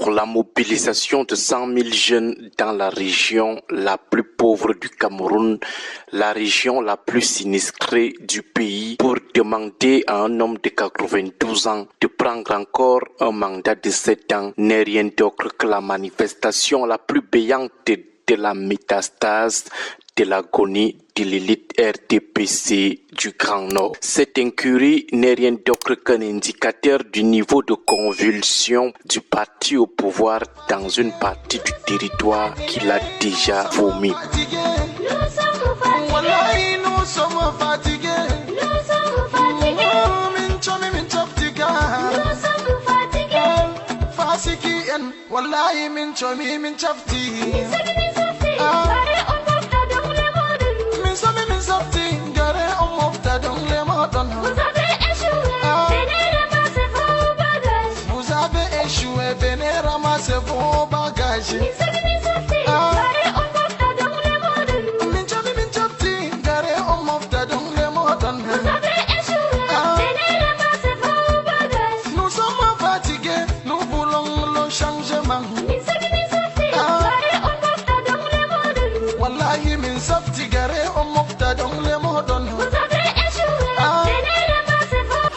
pour la mobilisation de 100 000 jeunes dans la région la plus pauvre du Cameroun, la région la plus sinistrée du pays, pour demander à un homme de 92 ans de prendre encore un mandat de 7 ans n'est rien d'autre que la manifestation la plus béante de la métastase de l'agonie de l'élite RDPC du Grand Nord. Cette incurie n'est rien d'autre qu'un indicateur du niveau de convulsion du parti au pouvoir dans une partie du territoire qu'il a déjà vomi. Vous avez échoué, venez ramasser vos bagages. Nous sommes fatigués, nous voulons le changement. Wallahi min sabti gare on mofta dans les modon.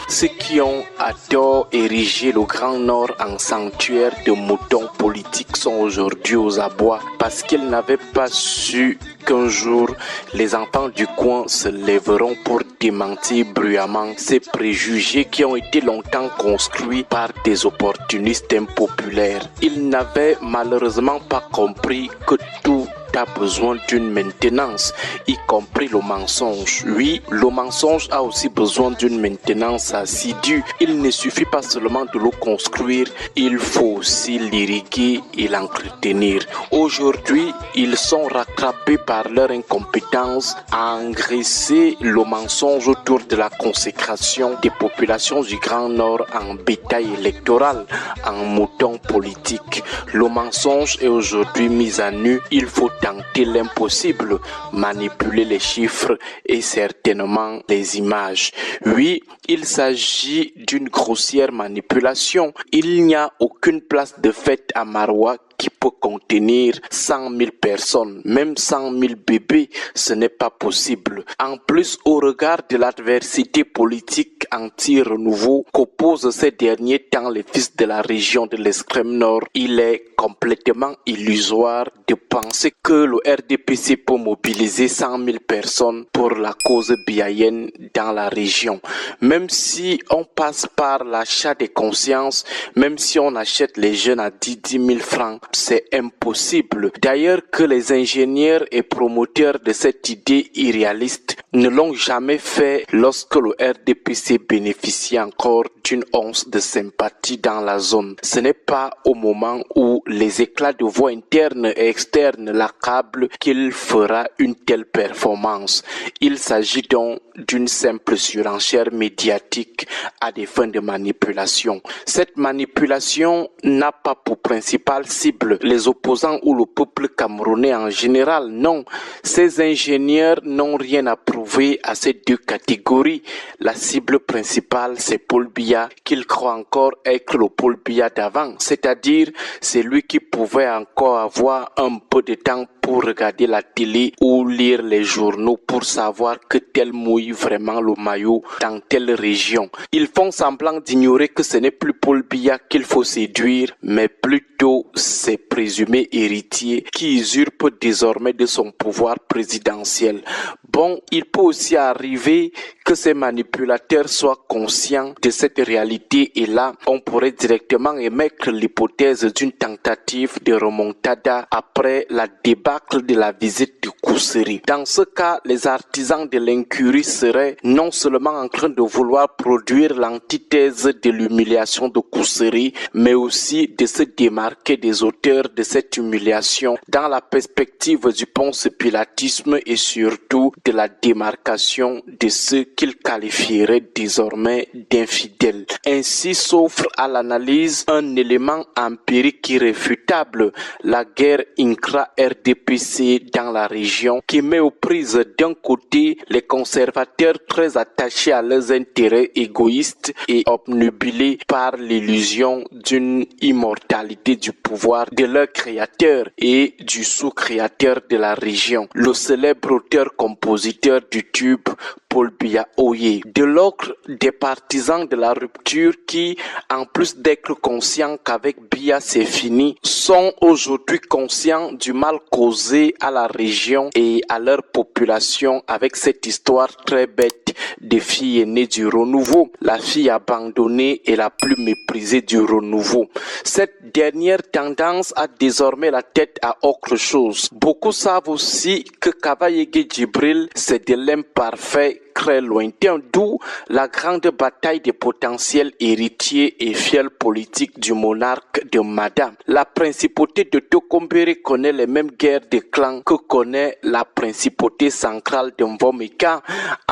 Ceux qui ont à tort érigé le Grand Nord en sanctuaire de moutons politiques sont aujourd'hui aux abois parce qu'ils n'avaient pas su qu'un jour les enfants du coin se lèveront pour démentir bruyamment ces préjugés qui ont été longtemps construits par des opportunistes impopulaires. Ils n'avaient malheureusement pas compris que tout a besoin d'une maintenance, y compris le mensonge. Oui, le mensonge a aussi besoin d'une maintenance assidue. Il ne suffit pas seulement de le construire, il faut aussi l'irriguer et l'entretenir. Aujourd'hui, ils sont rattrapés par leur incompétence à engraisser le mensonge autour de la consécration des populations du Grand Nord en bétail électoral, en mouton politique. Le mensonge est aujourd'hui mis à nu. Il faut tenter l'impossible, manipuler les chiffres et certainement les images. Oui, il s'agit d'une grossière manipulation. Il n'y a aucune place de fête à Maroua qui peut contenir 100 000 personnes, même 100 000 bébés, ce n'est pas possible. En plus, au regard de l'adversité politique anti-renouveau qu'opposent ces derniers temps les fils de la région de l'extrême nord, il est complètement illusoire de penser que le RDPC peut mobiliser 100 000 personnes pour la cause biaïenne dans la région. Même si on passe par l'achat des consciences, même si on achète les jeunes à 10 000 francs, c'est impossible. D'ailleurs que les ingénieurs et promoteurs de cette idée irréaliste ne l'ont jamais fait lorsque le RDPC bénéficie encore d'une once de sympathie dans la zone. Ce n'est pas au moment où les éclats de voix internes et externes l'accablent qu'il fera une telle performance. Il s'agit donc d'une simple surenchère médiatique à des fins de manipulation. Cette manipulation n'a pas pour principale cible les opposants ou le peuple camerounais en général. Non, ces ingénieurs n'ont rien à prouver à ces deux catégories. La cible principale, c'est Paul Biya, qu'il croit encore être le Paul Biya d'avant, c'est-à-dire celui qui pouvait encore avoir un peu de temps pour regarder la télé ou lire les journaux pour savoir que tel mouille vraiment le maillot dans telle région. Ils font semblant d'ignorer que ce n'est plus Paul Biya qu'il faut séduire, mais plutôt ses présumés héritiers qui usurpent désormais de son pouvoir présidentiel. Bon, il peut aussi arriver que ces manipulateurs soient conscients de cette réalité et là, on pourrait directement émettre l'hypothèse d'une tentative de remontada après la débâcle de la visite du Kousseri. Dans ce cas, les artisans de l'incurie seraient non seulement en train de vouloir produire l'antithèse de l'humiliation de Kousseri, mais aussi de se démarquer des auteurs de cette humiliation dans la perspective du ponce-pilatisme et surtout de la démarcation de ceux qu'ils qualifieraient désormais d'infidèles. Ainsi s'offre à l'analyse un élément empirique irréfutable, la guerre INCRA-RDPC dans la région région qui met aux prises d'un côté les conservateurs très attachés à leurs intérêts égoïstes et obnubilés par l'illusion d'une immortalité du pouvoir de leur créateur et du sous-créateur de la région, le célèbre auteur-compositeur du tube Paul Biya Oye. De l'autre, des partisans de la rupture qui, en plus d'être conscients qu'avec Biya c'est fini, sont aujourd'hui conscients du mal causé à la région et à leur population avec cette histoire très bête des filles aînées du renouveau, la fille abandonnée et la plus méprisée du renouveau. Cette dernière tendance a désormais la tête à autre chose. Beaucoup savent aussi que Kavayegue Djibril, c'est de l'imparfait très lointain, d'où la grande bataille des potentiels héritiers et fidèles politiques du monarque de Mada. La principauté de Tokombéré connaît les mêmes guerres de clans que connaît la principauté centrale de Mvomeka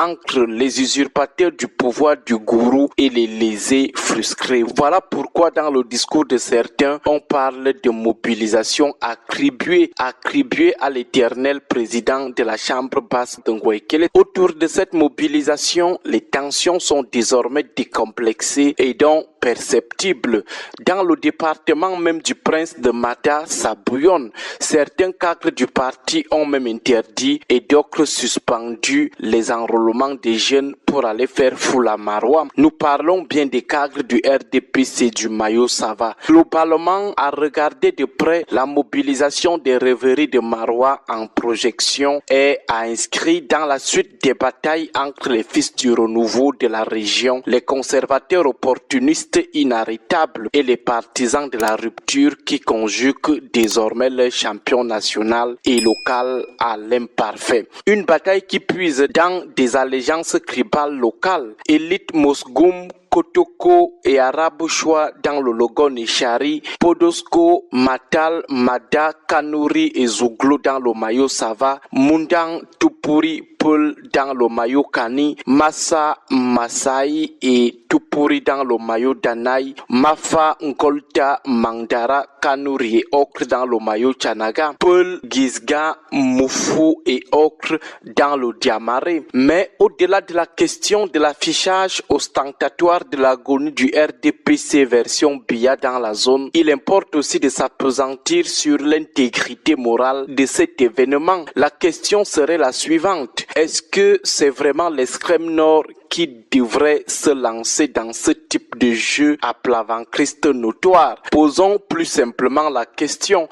entre les usurpateurs du pouvoir du gourou et les lésés frustrés. Voilà pourquoi dans le discours de certains, on parle de mobilisation attribuée à l'éternel président de la chambre basse de Ngouekele. Autour de cette mobilisation, les tensions sont désormais décomplexées et donc perceptibles. Dans le département même du prince de Mada, ça bouillonne. Certains cadres du parti ont même interdit et d'autres suspendu les enrôlements des jeunes pour aller faire foule à Maroua. Nous parlons bien des cadres du RDPC du Mayo Sava. Globalement, à regarder de près, la mobilisation des rêveries de Maroua en projection est à inscrire dans la suite des batailles entre les fils du renouveau de la région, les conservateurs opportunistes inarrêtables et les partisans de la rupture qui conjuguent désormais leur champion national et local à l'imparfait. Une bataille qui puise dans des allégeances tribales locales. Élite Mosgoum, Kotoko et Arabouchoua dans le Logon et Chari, Podosco, Matal, Mada, Kanouri et Zouglo dans le Mayo Sava, Mundang, Tupuri, Peul dans le Mayo Kani, Massa, Masai et Tupuri dans le Mayo Danai, Mafa, Nkolta, Mandara, Kanouri et Okre dans le Mayo Chanaga, Peul, Gizga, Moufou et Okre dans le Diamaré. Mais au-delà de la question de l'affichage ostentatoire de l'agonie du RDPC version Biya dans la zone, il importe aussi de s'appesantir sur l'intégrité morale de cet événement. La question serait la suivante. Est-ce que c'est vraiment l'extrême nord qui devrait se lancer dans ce type de jeu à plat ventriste notoire? Posons plus simplement la question.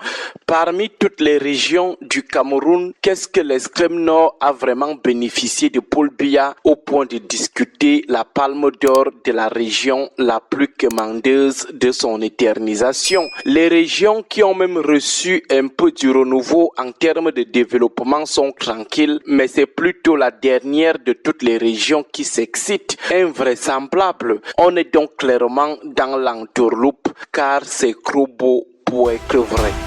Parmi toutes les régions du Cameroun, qu'est-ce que l'extrême nord a vraiment bénéficié de Paul Biya au point de discuter la palme d'or de la région la plus quémandeuse de son éternisation? Les régions qui ont même reçu un peu du renouveau en termes de développement sont tranquilles, mais c'est plutôt la dernière de toutes les régions qui s'excite. Invraisemblable. On est donc clairement dans l'entourloupe car c'est trop beau pour être vrai.